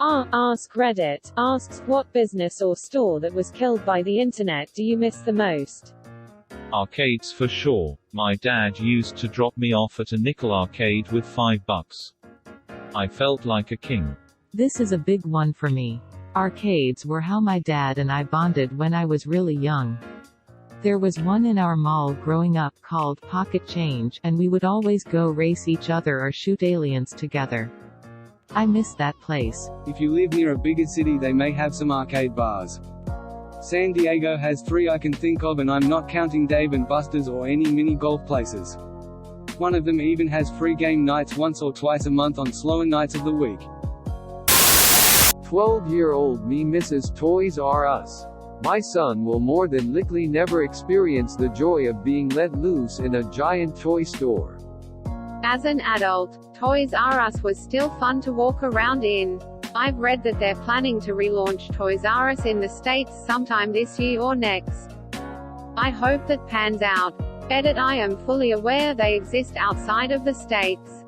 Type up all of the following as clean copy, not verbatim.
Askreddit asks, what business or store that was killed by the internet do you miss the most? Arcades for sure. My dad used to drop me off at a nickel arcade with $5. I felt like a king. This is a big one for me. Arcades were how my dad and I bonded when I was really young. There was one in our mall growing up called Pocket Change, and we would always go race each other or shoot aliens together. I miss that place. If you live near a bigger city, they may have some arcade bars. San Diego has 3 I can think of, and I'm not counting Dave & Buster's or any mini golf places. One of them even has free game nights once or twice a month on slower nights of the week. 12-year-old me misses Toys R Us. My son will more than likely never experience the joy of being let loose in a giant toy store. As an adult, Toys R Us was still fun to walk around in. I've read that they're planning to relaunch Toys R Us in the States sometime this year or next. I hope that pans out. Edit. I am fully aware they exist outside of the States.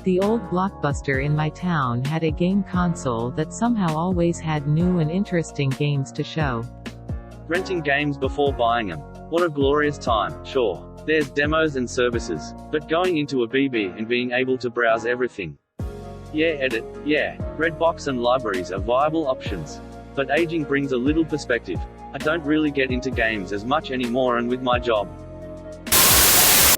The old Blockbuster in my town had a game console that somehow always had new and interesting games to show. Renting games before buying them. What a glorious time. Sure, there's demos and services, but going into a BB and being able to browse everything. Yeah, edit. Yeah, Redbox and libraries are viable options. But aging brings a little perspective. I don't really get into games as much anymore, and with my job,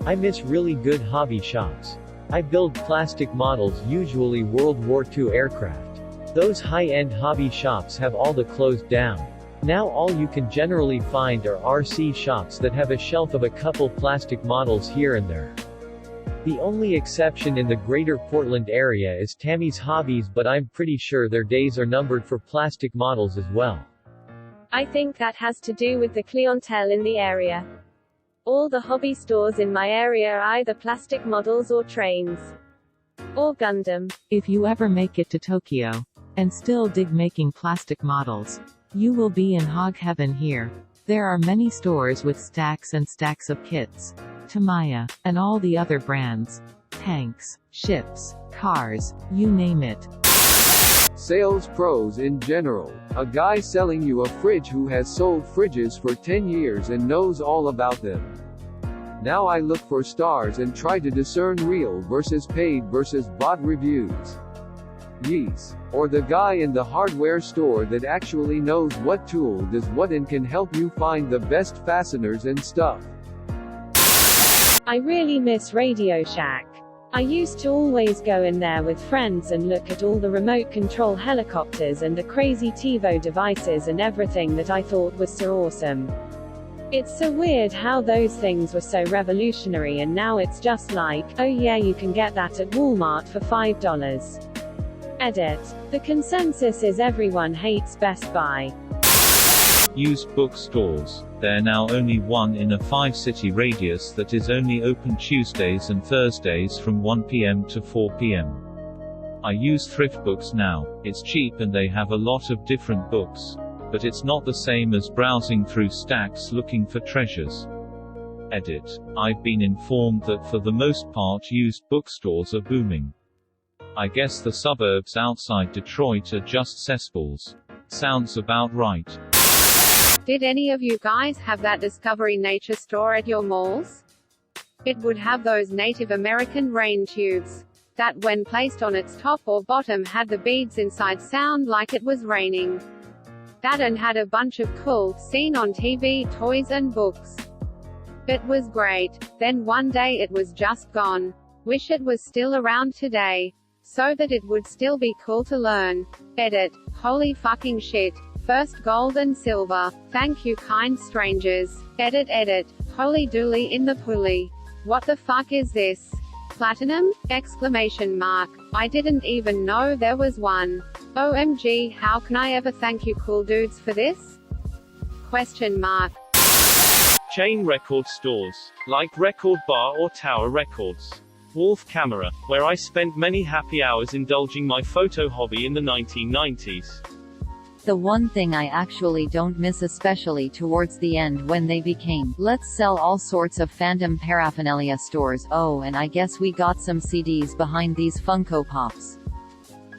I miss really good hobby shops. I build plastic models, usually World War II aircraft. Those high-end hobby shops have all the closed down. Now all you can generally find are RC shops that have a shelf of a couple plastic models here and there. The only exception in the greater Portland area is Tammy's Hobbies, but I'm pretty sure their days are numbered for plastic models as well. I think that has to do with the clientele in the area. All the hobby stores in my area are either plastic models or trains. Or Gundam. If you ever make it to Tokyo, and still dig making plastic models, you will be in hog heaven here. There are many stores with stacks and stacks of kits. Tamiya, and all the other brands. Tanks, ships, cars, you name it. Sales pros in general. A guy selling you a fridge who has sold fridges for 10 years and knows all about them. Now I look for stars and try to discern real versus paid versus bot reviews. Yes. Or the guy in the hardware store that actually knows what tool does what and can help you find the best fasteners and stuff. I really miss Radio Shack. I used to always go in there with friends and look at all the remote control helicopters and the crazy TiVo devices and everything that I thought was so awesome. It's so weird how those things were so revolutionary, and now it's just like, oh yeah, you can get that at Walmart for $5. Edit. The consensus is everyone hates Best Buy. Used bookstores. They're now only one in a 5-city radius that is only open Tuesdays and Thursdays from 1 p.m. to 4 p.m. I use thrift books now. It's cheap and they have a lot of different books. But it's not the same as browsing through stacks looking for treasures. Edit. I've been informed that for the most part used bookstores are booming. I guess the suburbs outside Detroit are just cesspools. Sounds about right. Did any of you guys have that Discovery Nature store at your malls? It would have those Native American rain tubes that, when placed on its top or bottom, had the beads inside sound like it was raining. That, and had a bunch of cool, seen on TV, toys and books. It was great. Then one day it was just gone. Wish it was still around today, so that it would still be cool to learn. Edit. Holy fucking shit. First gold and silver. Thank you, kind strangers. Edit. Edit. Holy dooly in the pulley. What the fuck is this? Platinum? Exclamation mark. I didn't even know there was one. OMG, how can I ever thank you cool dudes for this? Question mark. Chain record stores, like Record Bar or Tower Records. Wolf Camera, where I spent many happy hours indulging my photo hobby in the 1990s. The one thing I actually don't miss, especially towards the end when they became let's sell all sorts of fandom paraphernalia stores. Oh, and I guess we got some CDs behind these Funko Pops.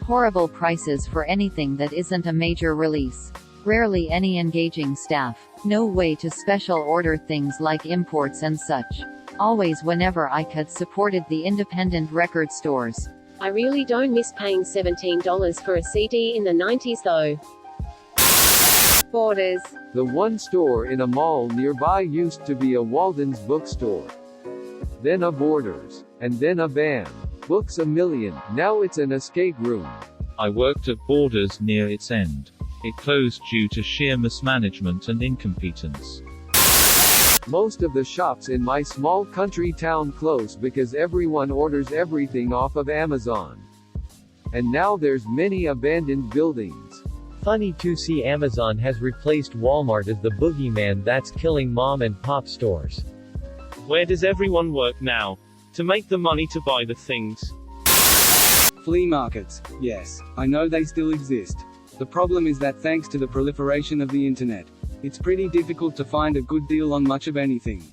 Horrible prices for anything that isn't a major release. Rarely any engaging staff. No way to special order things like imports and such. Always whenever I could supported the independent record stores. I really don't miss paying $17 for a CD in the 90s though. Borders. The one store in a mall nearby used to be a Walden's bookstore. Then a Borders. And then a BAM. Books a Million. Now it's an escape room. I worked at Borders near its end. It closed due to sheer mismanagement and incompetence. Most of the shops in my small country town close because everyone orders everything off of Amazon. And now there's many abandoned buildings. Funny to see Amazon has replaced Walmart as the boogeyman that's killing mom and pop stores. Where does everyone work now? To make the money to buy the things. Flea markets. Yes, I know they still exist. The problem is that thanks to the proliferation of the internet, it's pretty difficult to find a good deal on much of anything.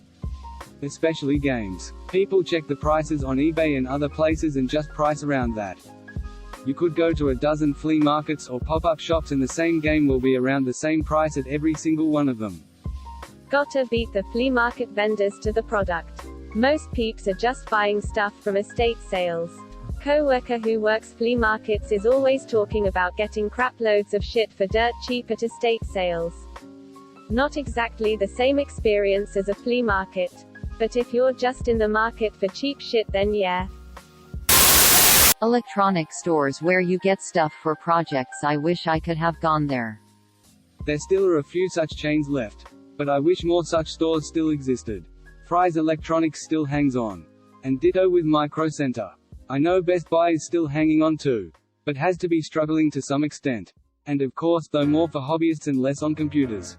Especially games. People check the prices on eBay and other places and just price around that. You could go to a dozen flea markets or pop-up shops and the same game will be around the same price at every single one of them. Gotta beat the flea market vendors to the product. Most peeps are just buying stuff from estate sales. Co-worker who works flea markets is always talking about getting crap loads of shit for dirt cheap at estate sales. Not exactly the same experience as a flea market. But if you're just in the market for cheap shit then yeah. Electronic stores where you get stuff for projects. I wish I could have gone there. There still are a few such chains left. But I wish more such stores still existed. Fry's Electronics still hangs on. And ditto with Micro Center. I know Best Buy is still hanging on too. But has to be struggling to some extent. And of course though more for hobbyists and less on computers.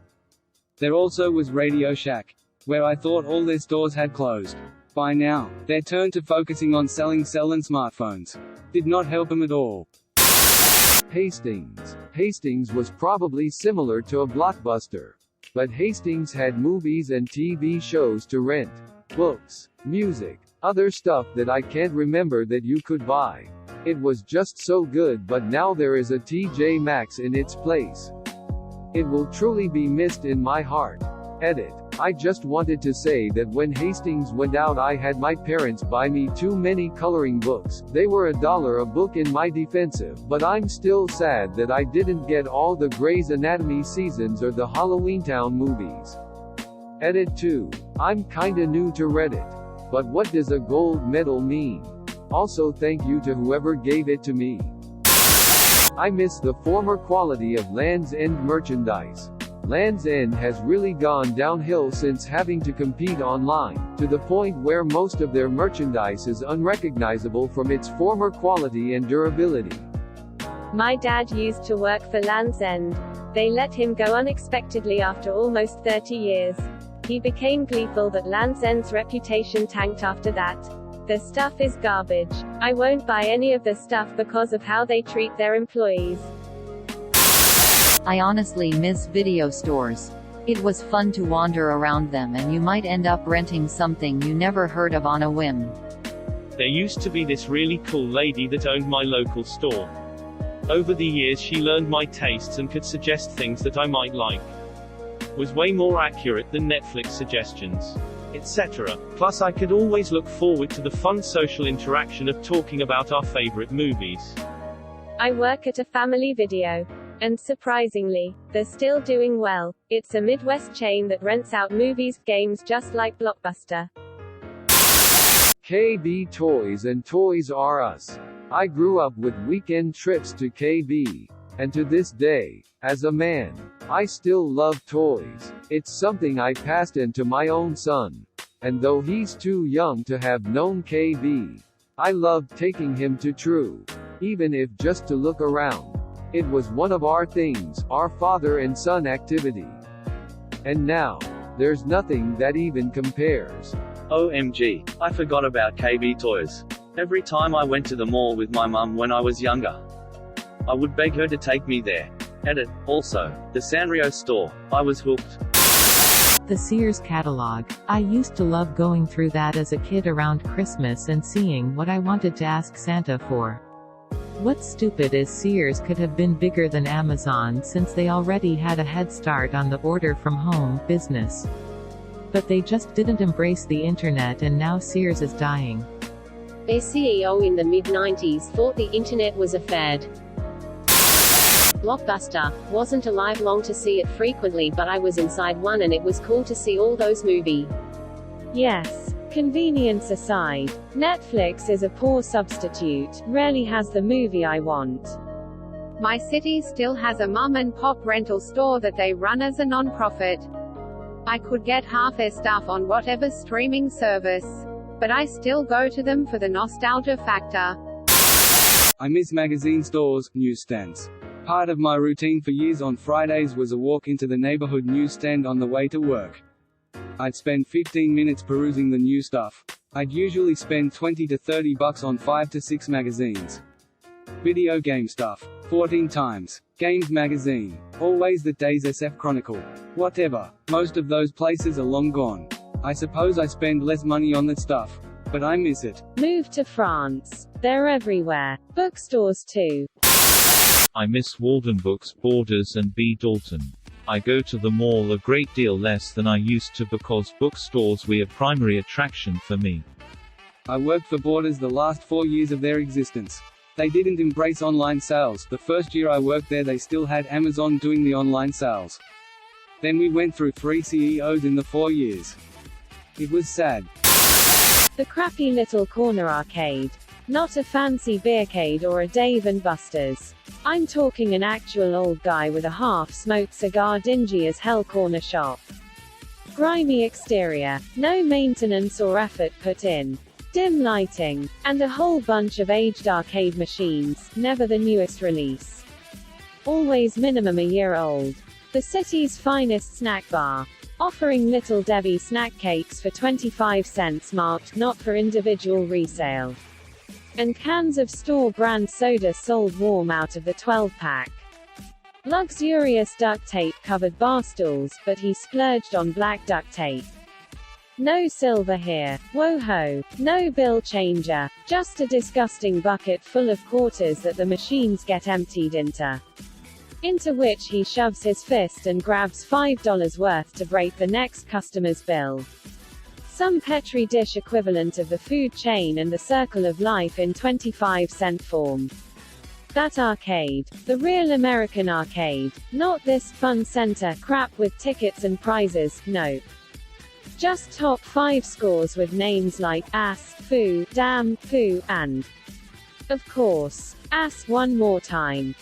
There also was Radio Shack, where I thought all their stores had closed. By now, their turn to focusing on selling cell and smartphones did not help them at all. Hastings. Hastings was probably similar to a Blockbuster. But Hastings had movies and TV shows to rent, books, music, other stuff that I can't remember that you could buy. It was just so good, but now there is a TJ Maxx in its place. It will truly be missed in my heart. Edit. I just wanted to say that when Hastings went out I had my parents buy me too many coloring books. They were $1 a book in my defensive, but I'm still sad that I didn't get all the Grey's Anatomy seasons or the Halloweentown movies. Edit 2. I'm kinda new to Reddit. But what does a gold medal mean? Also thank you to whoever gave it to me. I miss the former quality of Land's End merchandise. Land's End has really gone downhill since having to compete online, to the point where most of their merchandise is unrecognizable from its former quality and durability. My dad used to work for Land's End. They let him go unexpectedly after almost 30 years. He became gleeful that Land's End's reputation tanked after that. The stuff is garbage. I won't buy any of the stuff because of how they treat their employees. I honestly miss video stores. It was fun to wander around them and you might end up renting something you never heard of on a whim. There used to be this really cool lady that owned my local store. Over the years she learned my tastes and could suggest things that I might like. Was way more accurate than Netflix suggestions, etc. Plus I could always look forward to the fun social interaction of talking about our favorite movies. I work at a family video. And surprisingly, they're still doing well. It's a Midwest chain that rents out movies, games just like Blockbuster. KB Toys and Toys R Us. I grew up with weekend trips to KB. And to this day, as a man, I still love toys. It's something I passed on to my own son. And though he's too young to have known KB, I loved taking him to True. Even if just to look around. It was one of our things, our father and son activity. And now, there's nothing that even compares. OMG, I forgot about KB Toys. Every time I went to the mall with my mum when I was younger, I would beg her to take me there. Edit. Also, the Sanrio store. I was hooked. The Sears catalog. I used to love going through that as a kid around Christmas and seeing what I wanted to ask Santa for. What's stupid is Sears could have been bigger than Amazon since they already had a head start on the order from home business. But they just didn't embrace the internet, and now Sears is dying. Their CEO in the mid-90s thought the internet was a fad. Blockbuster. Wasn't alive long to see it frequently, but I was inside one and it was cool to see all those movies. Yes. Convenience aside, Netflix is a poor substitute, rarely has the movie I want. My city still has a mum-and-pop rental store that they run as a non-profit. I could get half their stuff on whatever streaming service. But I still go to them for the nostalgia factor. I miss magazine stores, newsstands. Part of my routine for years on Fridays was a walk into the neighborhood newsstand on the way to work. I'd spend 15 minutes perusing the new stuff. I'd usually spend $20 to $30 on 5 to 6 magazines. Video game stuff. 14 times. Games magazine. Always the day's SF Chronicle. Whatever. Most of those places are long gone. I suppose I spend less money on that stuff. But I miss it. Move to France. They're everywhere. Bookstores too. I miss Walden Books, Borders and B. Dalton. I go to the mall a great deal less than I used to because bookstores were a primary attraction for me. I worked for Borders the last 4 years of their existence. They didn't embrace online sales. The first year I worked there they still had Amazon doing the online sales. Then we went through 3 CEOs in the 4 years. It was sad. The crappy little corner arcade. Not a fancy beercade or a Dave & Buster's. I'm talking an actual old guy with a half-smoked cigar, dingy as hell corner shop. Grimy exterior, no maintenance or effort put in. Dim lighting, and a whole bunch of aged arcade machines, never the newest release. Always minimum a year old. The city's finest snack bar. Offering Little Debbie snack cakes for 25 cents marked not for individual resale. And cans of store-brand soda sold warm out of the 12-pack. Luxurious duct tape covered bar stools, but he splurged on black duct tape. No silver here. Whoa-ho. No bill changer. Just a disgusting bucket full of quarters that the machines get emptied into. Into which he shoves his fist and grabs $5 worth to break the next customer's bill. Some Petri dish equivalent of the food chain and the circle of life in 25-cent form. That arcade. The real American arcade. Not this fun center crap with tickets and prizes, nope. Just top 5 scores with names like ass, foo, damn, poo, and, of course, ass one more time.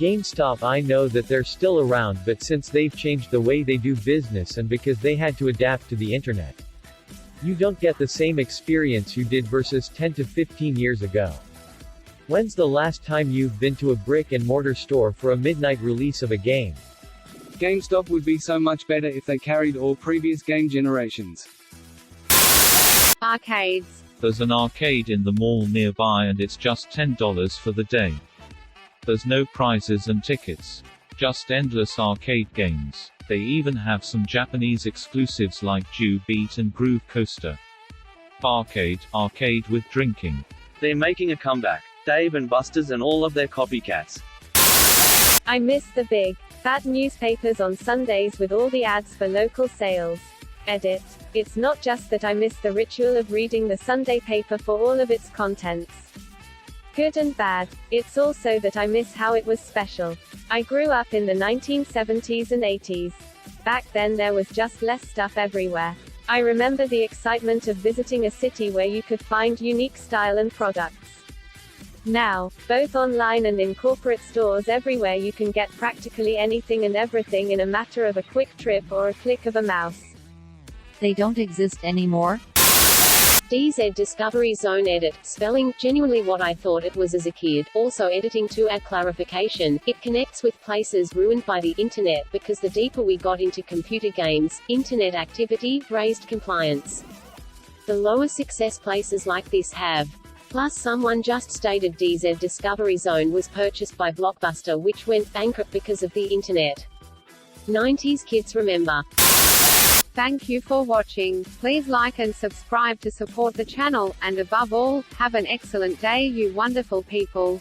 GameStop. I know that they're still around, but since they've changed the way they do business and because they had to adapt to the internet, you don't get the same experience you did versus 10 to 15 years ago. When's the last time you've been to a brick-and-mortar store for a midnight release of a game? GameStop would be so much better if they carried all previous game generations. Arcades. There's an arcade in the mall nearby and it's just $10 for the day. There's no prizes and tickets. Just endless arcade games. They even have some Japanese exclusives like Jew Beat and Groove Coaster. Barcade, arcade with drinking. They're making a comeback. Dave & Buster's and all of their copycats. I miss the big, fat newspapers on Sundays with all the ads for local sales. Edit. It's not just that I miss the ritual of reading the Sunday paper for all of its contents. Good and bad. It's also that I miss how it was special. I grew up in the 1970s and 80s. Back then there was just less stuff everywhere. I remember the excitement of visiting a city where you could find unique style and products. Now, both online and in corporate stores everywhere you can get practically anything and everything in a matter of a quick trip or a click of a mouse. They don't exist anymore? DZ Discovery Zone Edit. Spelling, genuinely what I thought it was as a kid. Also editing to add clarification, it connects with places ruined by the internet because the deeper we got into computer games, internet activity, raised compliance. The lower success places like this have. Plus someone just stated DZ Discovery Zone was purchased by Blockbuster which went bankrupt because of the internet. 90s kids remember. Thank you for watching. Please like and subscribe to support the channel, and above all, have an excellent day you wonderful people.